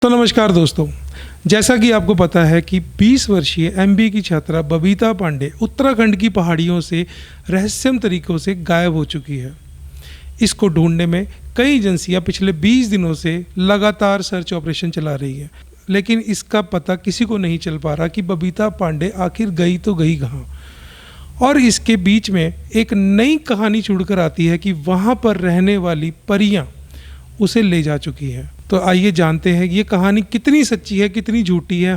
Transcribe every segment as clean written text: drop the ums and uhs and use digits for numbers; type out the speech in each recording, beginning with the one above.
तो नमस्कार दोस्तों, जैसा कि आपको पता है कि 20 वर्षीय एमबीए की छात्रा बबीता पांडे उत्तराखंड की पहाड़ियों से रहस्यमय तरीकों से गायब हो चुकी है। इसको ढूंढने में कई एजेंसियां पिछले 20 दिनों से लगातार सर्च ऑपरेशन चला रही है, लेकिन इसका पता किसी को नहीं चल पा रहा कि बबीता पांडे आखिर गई तो गई कहाँ। और इसके बीच में एक नई कहानी जुड़कर आती है कि वहाँ पर रहने वाली परियां उसे ले जा चुकी है। तो आइए जानते हैं ये कहानी कितनी सच्ची है, कितनी झूठी है।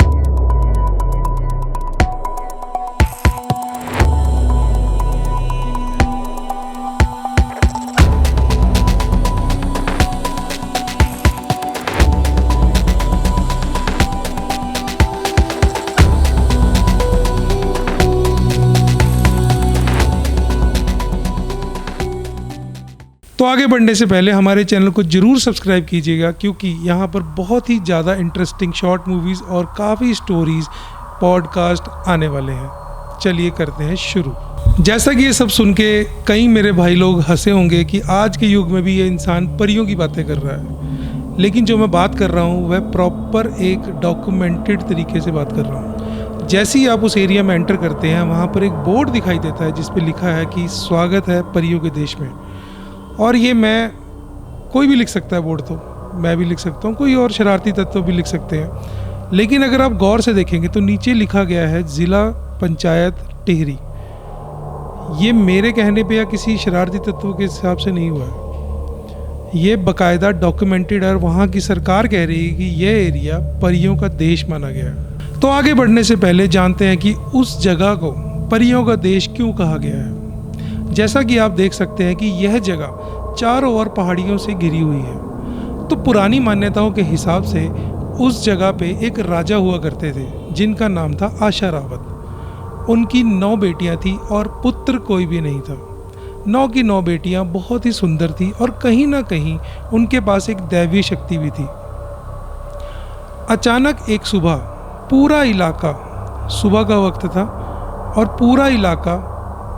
तो आगे बढ़ने से पहले हमारे चैनल को जरूर सब्सक्राइब कीजिएगा, क्योंकि यहाँ पर बहुत ही ज़्यादा इंटरेस्टिंग शॉर्ट मूवीज़ और काफ़ी स्टोरीज़ पॉडकास्ट आने वाले हैं। चलिए करते हैं शुरू। जैसा कि ये सब सुन के कई मेरे भाई लोग हंसे होंगे कि आज के युग में भी ये इंसान परियों की बातें कर रहा है, लेकिन जो मैं बात कर रहा हूँ वह प्रॉपर एक डॉक्यूमेंटेड तरीके से बात कर रहा हूँ। जैसे ही आप उस एरिया में एंटर करते हैं, वहाँ पर एक बोर्ड दिखाई देता है जिस पर लिखा है कि स्वागत है परियों के देश में। और ये कोई भी लिख सकता है बोर्ड, तो मैं भी लिख सकता हूँ, कोई और शरारती तत्व भी लिख सकते हैं। लेकिन अगर आप गौर से देखेंगे तो नीचे लिखा गया है ज़िला पंचायत टिहरी। ये मेरे कहने पे या किसी शरारती तत्व के हिसाब से नहीं हुआ है, ये बाकायदा डॉक्यूमेंटेड है। वहाँ की सरकार कह रही है कि यह एरिया परियों का देश माना गया है। तो आगे बढ़ने से पहले जानते हैं कि उस जगह को परियों का देश क्यों कहा गया है। जैसा कि आप देख सकते हैं कि यह जगह चारों ओर पहाड़ियों से घिरी हुई है। तो पुरानी मान्यताओं के हिसाब से उस जगह पे एक राजा हुआ करते थे जिनका नाम था आशा रावत। उनकी 9 बेटियां थी और पुत्र कोई भी नहीं था। 9 की 9 बेटियां बहुत ही सुंदर थी और कहीं ना कहीं उनके पास एक दैवीय शक्ति भी थी। अचानक एक सुबह पूरा इलाका, सुबह का वक्त था और पूरा इलाका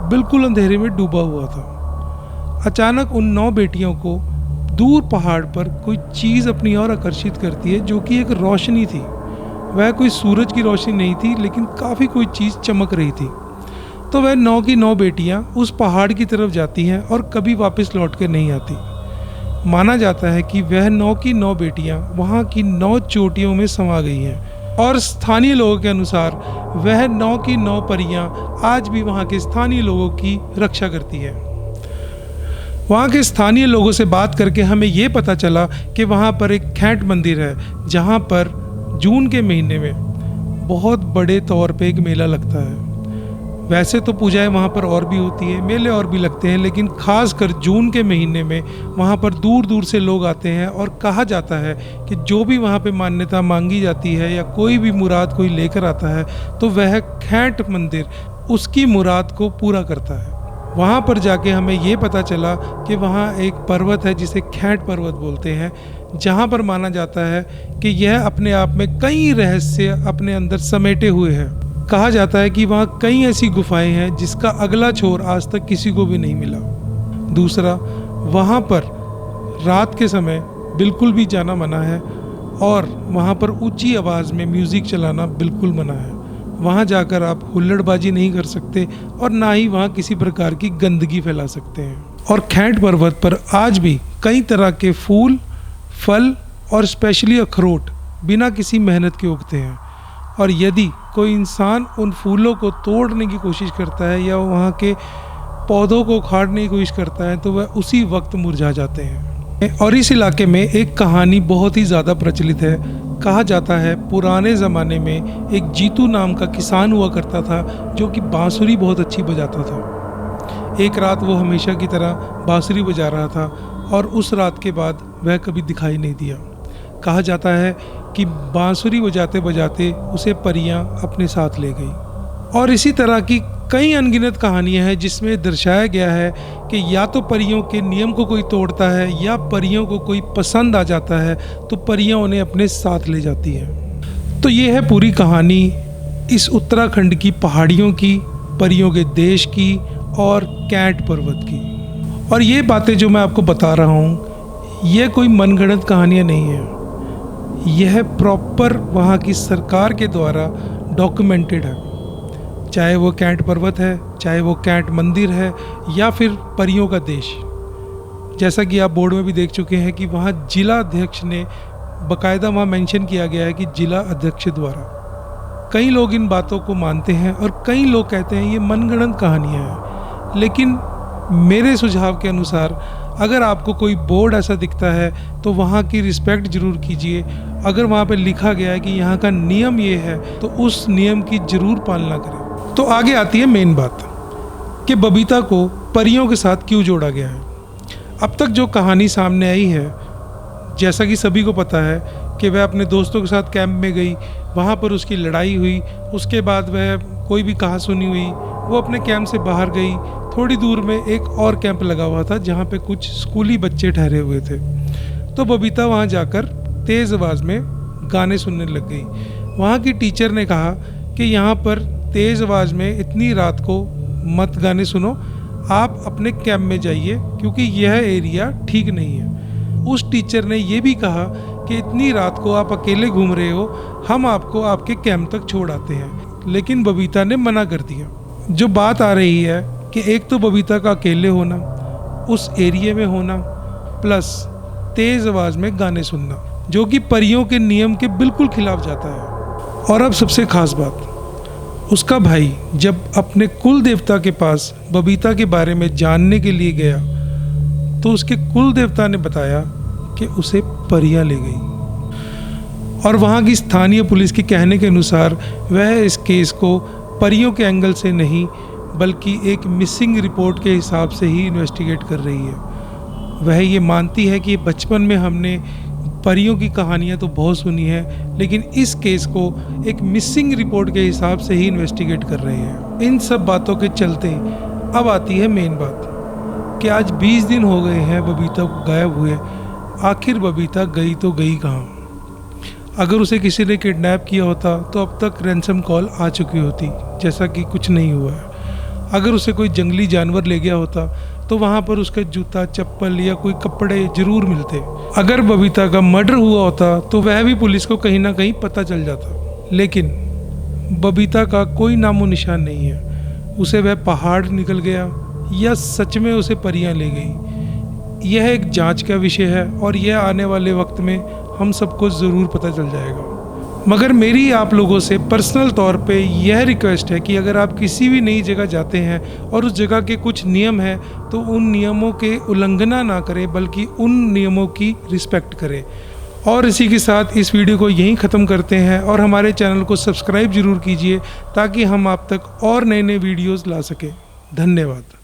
बिल्कुल अंधेरे में डूबा हुआ था। अचानक उन 9 बेटियों को दूर पहाड़ पर कोई चीज़ अपनी ओर आकर्षित करती है, जो कि एक रोशनी थी। वह कोई सूरज की रोशनी नहीं थी, लेकिन काफ़ी कोई चीज़ चमक रही थी। तो वह 9 की 9 बेटियां उस पहाड़ की तरफ जाती हैं और कभी वापस लौट कर नहीं आती। माना जाता है कि वह 9 की 9 बेटियां वहाँ की 9 चोटियों में समा गई हैं, और स्थानीय लोगों के अनुसार वह 9 की 9 परियां आज भी वहाँ के स्थानीय लोगों की रक्षा करती है। वहाँ के स्थानीय लोगों से बात करके हमें ये पता चला कि वहाँ पर एक खैंट मंदिर है, जहाँ पर जून के महीने में बहुत बड़े तौर पे एक मेला लगता है। वैसे तो पूजाएं वहाँ पर और भी होती हैं, मेले और भी लगते हैं, लेकिन खास कर जून के महीने में वहाँ पर दूर दूर से लोग आते हैं। और कहा जाता है कि जो भी वहाँ पे मान्यता मांगी जाती है या कोई भी मुराद कोई लेकर आता है, तो वह खैंट मंदिर उसकी मुराद को पूरा करता है। वहाँ पर जाके हमें ये पता चला कि वहाँ एक पर्वत है जिसे खैंट पर्वत बोलते हैं, जहाँ पर माना जाता है कि यह अपने आप में कई रहस्य अपने अंदर समेटे हुए हैं। कहा जाता है कि वहाँ कई ऐसी गुफाएं हैं जिसका अगला छोर आज तक किसी को भी नहीं मिला। दूसरा, वहाँ पर रात के समय बिल्कुल भी जाना मना है, और वहाँ पर ऊंची आवाज़ में म्यूज़िक चलाना बिल्कुल मना है। वहाँ जाकर आप हुल्लड़बाजी नहीं कर सकते और ना ही वहाँ किसी प्रकार की गंदगी फैला सकते हैं। और खैंट पर्वत पर आज भी कई तरह के फूल, फल और स्पेशली अखरोट बिना किसी मेहनत के उगते हैं। और यदि कोई इंसान उन फूलों को तोड़ने की कोशिश करता है या वहाँ के पौधों को उखाड़ने की कोशिश करता है, तो वह उसी वक्त मुरझा जाते हैं। और इस इलाके में एक कहानी बहुत ही ज़्यादा प्रचलित है। कहा जाता है पुराने ज़माने में एक जीतू नाम का किसान हुआ करता था, जो कि बांसुरी बहुत अच्छी बजाता था। एक रात वो हमेशा की तरह बांसुरी बजा रहा था और उस रात के बाद वह कभी दिखाई नहीं दिया। कहा जाता है कि बांसुरी बजाते बजाते उसे परियां अपने साथ ले गई। और इसी तरह की कई अनगिनत कहानियां हैं जिसमें दर्शाया गया है कि या तो परियों के नियम को कोई तोड़ता है या परियों को कोई पसंद आ जाता है तो परियां उन्हें अपने साथ ले जाती हैं। तो ये है पूरी कहानी इस उत्तराखंड की पहाड़ियों की, परियों के देश की और खैंट पर्वत की। और ये बातें जो मैं आपको बता रहा हूँ, ये कोई मनगढ़ंत कहानियाँ नहीं है। यह प्रॉपर वहाँ की सरकार के द्वारा डॉक्यूमेंटेड है। चाहे वो कैंट पर्वत है, चाहे वो कैंट मंदिर है, या फिर परियों का देश। जैसा कि आप बोर्ड में भी देख चुके हैं कि वहाँ जिला अध्यक्ष ने बाकायदा वहाँ मेंशन किया गया है कि जिला अध्यक्ष द्वारा। कई लोग इन बातों को मानते हैं और कई लोग कहते हैं ये मनगढ़ंत कहानियाँ हैं, लेकिन मेरे सुझाव के अनुसार अगर आपको कोई बोर्ड ऐसा दिखता है तो वहाँ की रिस्पेक्ट ज़रूर कीजिए। अगर वहाँ पे लिखा गया है कि यहाँ का नियम ये है तो उस नियम की ज़रूर पालना करें। तो आगे आती है मेन बात कि बबीता को परियों के साथ क्यों जोड़ा गया है। अब तक जो कहानी सामने आई है, जैसा कि सभी को पता है कि वह अपने दोस्तों के साथ कैंप में गई, वहाँ पर उसकी लड़ाई हुई, उसके बाद वह कोई भी कहा सुनी हुई, वो अपने कैंप से बाहर गई। थोड़ी दूर में एक और कैंप लगा हुआ था जहाँ पे कुछ स्कूली बच्चे ठहरे हुए थे। तो बबीता वहाँ जाकर तेज़ आवाज़ में गाने सुनने लग गई। वहाँ की टीचर ने कहा कि यहाँ पर तेज़ आवाज़ में इतनी रात को मत गाने सुनो, आप अपने कैंप में जाइए क्योंकि यह एरिया ठीक नहीं है। उस टीचर ने यह भी कहा कि इतनी रात को आप अकेले घूम रहे हो, हम आपको आपके कैंप तक छोड़ आते हैं। लेकिन बबीता ने मना कर दिया। जो बात आ रही है कि एक तो बबीता का अकेले होना, उस एरिया में होना, प्लस तेज़ आवाज़ में गाने सुनना, जो कि परियों के नियम के बिल्कुल खिलाफ जाता है। और अब सबसे ख़ास बात, उसका भाई जब अपने कुल देवता के पास बबीता के बारे में जानने के लिए गया तो उसके कुल देवता ने बताया कि उसे परियां ले गई। और वहाँ की स्थानीय पुलिस के कहने के अनुसार वह इस केस को परियों के एंगल से नहीं बल्कि एक मिसिंग रिपोर्ट के हिसाब से ही इन्वेस्टिगेट कर रही है। वह ये मानती है कि बचपन में हमने परियों की कहानियाँ तो बहुत सुनी है, लेकिन इस केस को एक मिसिंग रिपोर्ट के हिसाब से ही इन्वेस्टिगेट कर रहे हैं। इन सब बातों के चलते अब आती है मेन बात कि आज 20 दिन हो गए हैं बबीता को गायब हुए। आखिर बबीता गई तो गई कहाँ? अगर उसे किसी ने किडनैप किया होता तो अब तक रैंसम कॉल आ चुकी होती, जैसा कि कुछ नहीं हुआ है। अगर उसे कोई जंगली जानवर ले गया होता तो वहाँ पर उसका जूता, चप्पल या कोई कपड़े जरूर मिलते। अगर बबीता का मर्डर हुआ होता तो वह भी पुलिस को कहीं ना कहीं पता चल जाता। लेकिन बबीता का कोई नामो निशान नहीं है। उसे वह पहाड़ निकल गया या सच में उसे परियां ले गई, यह एक जांच का विषय है और यह आने वाले वक्त में हम सबको ज़रूर पता चल जाएगा। मगर मेरी आप लोगों से पर्सनल तौर पे यह रिक्वेस्ट है कि अगर आप किसी भी नई जगह जाते हैं और उस जगह के कुछ नियम हैं तो उन नियमों के उल्लंघना ना करें बल्कि उन नियमों की रिस्पेक्ट करें। और इसी के साथ इस वीडियो को यहीं ख़त्म करते हैं और हमारे चैनल को सब्सक्राइब ज़रूर कीजिए ताकि हम आप तक और नए नए वीडियोज़ ला सकें। धन्यवाद।